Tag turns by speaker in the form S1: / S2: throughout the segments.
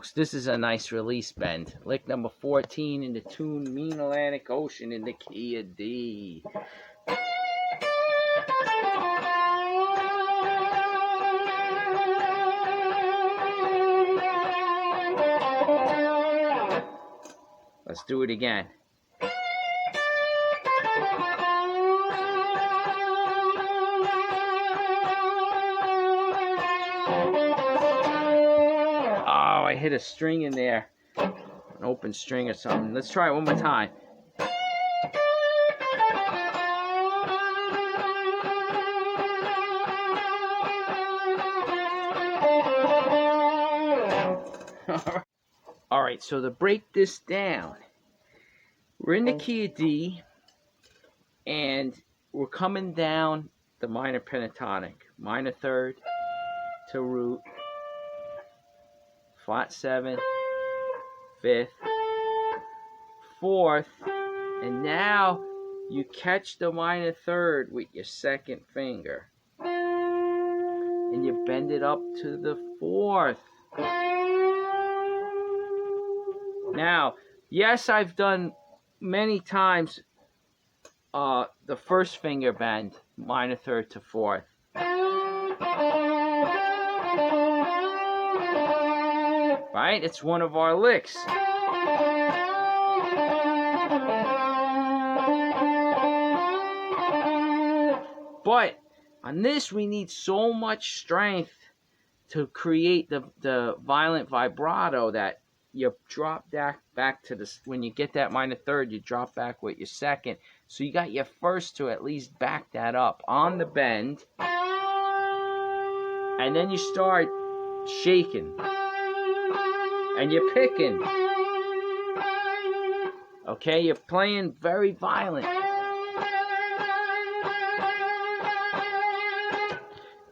S1: folks, this is a nice release bend. Lick number 14 in the tuned Mean Atlantic Ocean in the key of D. Let's do it again. Oh, I hit a string in there. An open string or something. Let's try it one more time. All right, so to break this down, we're in the key of D, and we're coming down the minor pentatonic. Minor third to root, flat 7th, 5th, 4th, and now you catch the minor third with your second finger, and you bend it up to the 4th. Now, yes, I've done many times the first finger bend, minor third to 4th. Right? It's one of our licks. But on this, we need so much strength to create the violent vibrato that you drop back to the, when you get that minor third, you drop back with your second. So you got your first to at least back that up on the bend. And then you start shaking. And you're picking. Okay, you're playing very violent.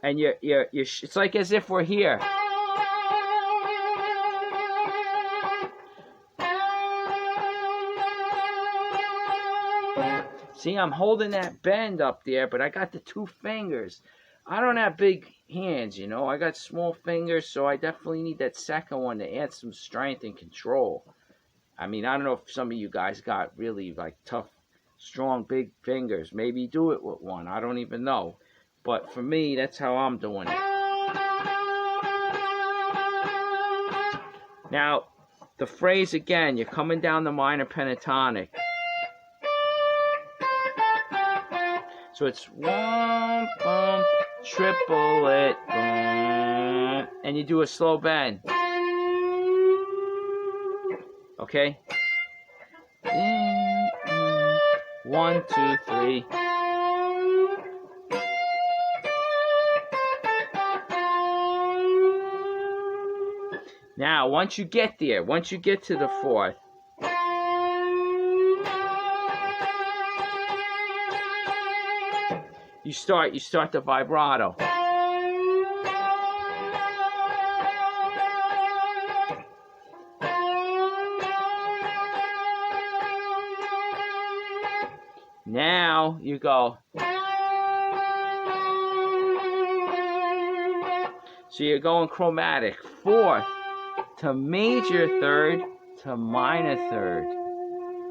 S1: And you're it's like as if we're here. See, I'm holding that bend up there, but I got the 2 fingers. I don't have big hands, you know. I got small fingers, so I definitely need that second one to add some strength and control. I mean, I don't know if some of you guys got really, like, tough, strong, big fingers. Maybe do it with one. I don't even know. But for me, that's how I'm doing it. Now, the phrase again, you're coming down the minor pentatonic. So it's 1, bum, triple it, bum, and you do a slow bend. Okay? 1, 2, 3. Now, once you get there, once you get to the 4th, you start the vibrato. Now you go. So you're going chromatic. 4th to major third to minor third.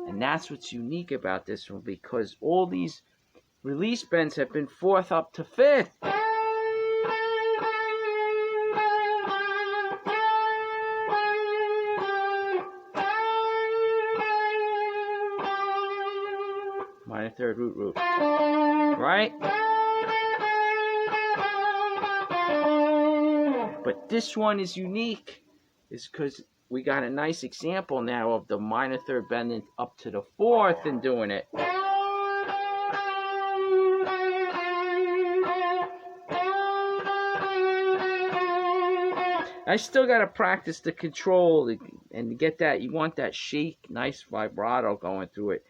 S1: And that's what's unique about this one, because all these release bends have been 4th up to 5th. Minor third, root, root. Right? But this one is unique, is because we got a nice example now of the minor third bending up to the 4th and doing it. I still got to practice the control and to get that. You want that shake, nice vibrato going through it.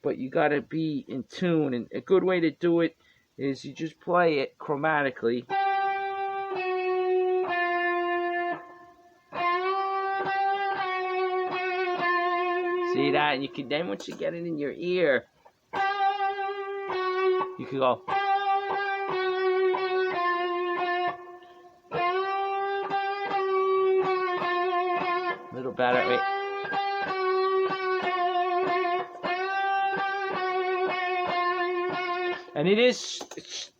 S1: But you got to be in tune. And a good way to do it is you just play it chromatically. See that? And you can, then once you get it in your ear, you can go. little better. Wait. And it's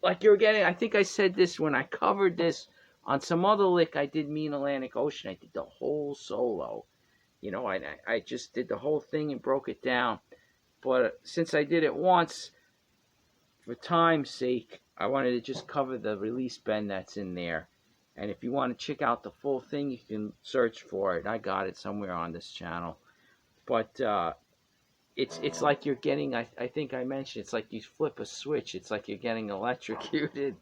S1: like you're getting, I think I said this when I covered this on some other lick I did, Me and Atlantic Ocean. I did the whole solo. You know, I just did the whole thing and broke it down. But since I did it once, for time's sake, I wanted to just cover the release bend that's in there. And if you want to check out the full thing, you can search for it. I got it somewhere on this channel. But it's like you're getting, I think I mentioned, it's like you flip a switch. It's like you're getting electrocuted.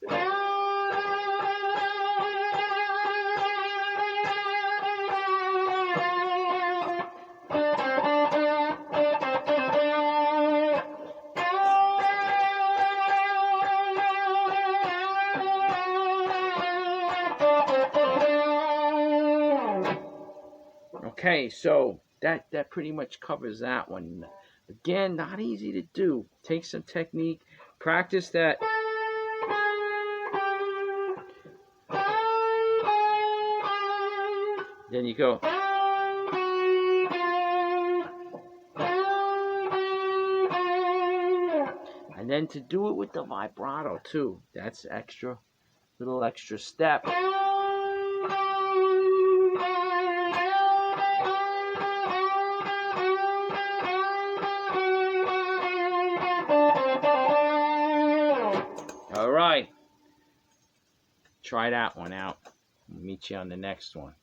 S1: Okay, so that pretty much covers that one. Again, not easy to do. Take some technique, practice that. Then you go. And then to do it with the vibrato too. That's extra, little extra step. All right. Try that one out. I'll meet you on the next one.